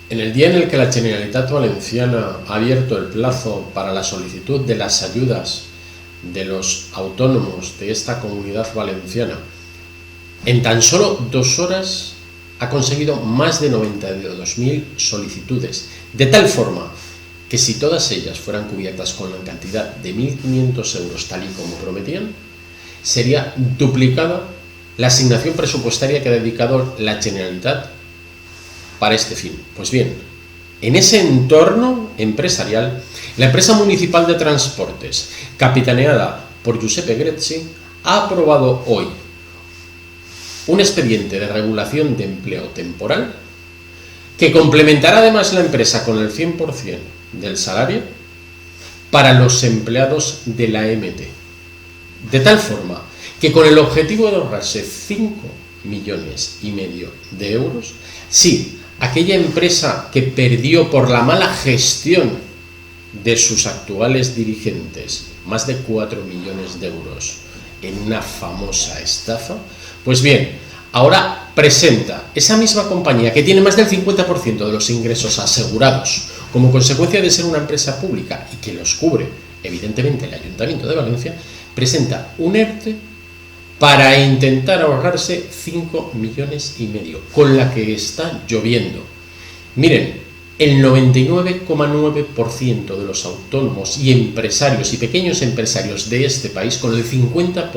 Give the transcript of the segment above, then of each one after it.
En el día en el que la Generalitat Valenciana ha abierto el plazo para la solicitud de las ayudas de los autónomos de esta comunidad valenciana, en tan solo 2 horas ha conseguido más de 92.000 solicitudes, de tal forma que si todas ellas fueran cubiertas con la cantidad de 1.500 euros tal y como prometían, sería duplicada la asignación presupuestaria que ha dedicado la Generalitat para este fin. Pues bien, en ese entorno empresarial, la empresa municipal de transportes, capitaneada por Giuseppe Grezzi, ha aprobado hoy un expediente de regulación de empleo temporal que complementará además la empresa con el 100% del salario para los empleados de la MT. De tal forma que con el objetivo de ahorrarse 5,5 millones de euros, sí, aquella empresa que perdió por la mala gestión de sus actuales dirigentes más de 4 millones de euros en una famosa estafa, pues bien, ahora presenta esa misma compañía que tiene más del 50% de los ingresos asegurados como consecuencia de ser una empresa pública y que los cubre evidentemente el Ayuntamiento de Valencia, presenta un ERTE para intentar ahorrarse 5,5 millones, con la que está lloviendo. Miren, el 99,9% de los autónomos y empresarios y pequeños empresarios de este país, con el 50%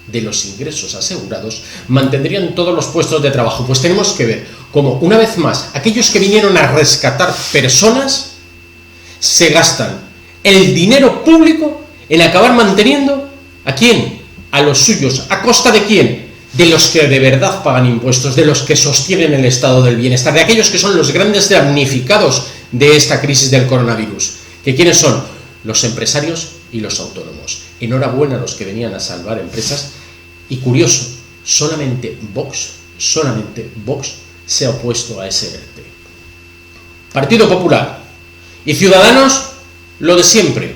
de los ingresos asegurados, mantendrían todos los puestos de trabajo. Pues tenemos que ver cómo, una vez más, aquellos que vinieron a rescatar personas se gastan el dinero público en acabar manteniendo ¿a quién? A los suyos. ¿A costa de quién? De los que de verdad pagan impuestos, de los que sostienen el estado del bienestar, de aquellos que son los grandes damnificados de esta crisis del coronavirus. ¿Que quiénes son? Los empresarios y los autónomos. Enhorabuena a los que venían a salvar empresas. Y curioso, solamente Vox se ha opuesto a ese ERTE. Partido Popular y Ciudadanos, lo de siempre.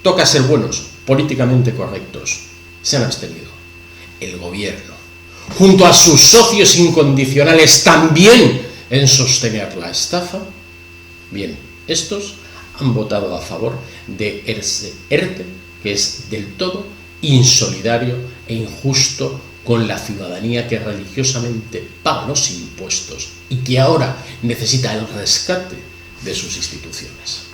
Toca ser buenos, políticamente correctos. Se han abstenido. El gobierno, junto a sus socios incondicionales, también en sostener la estafa, bien, estos han votado a favor de ese ERTE, que es del todo insolidario e injusto con la ciudadanía que religiosamente paga los impuestos y que ahora necesita el rescate de sus instituciones.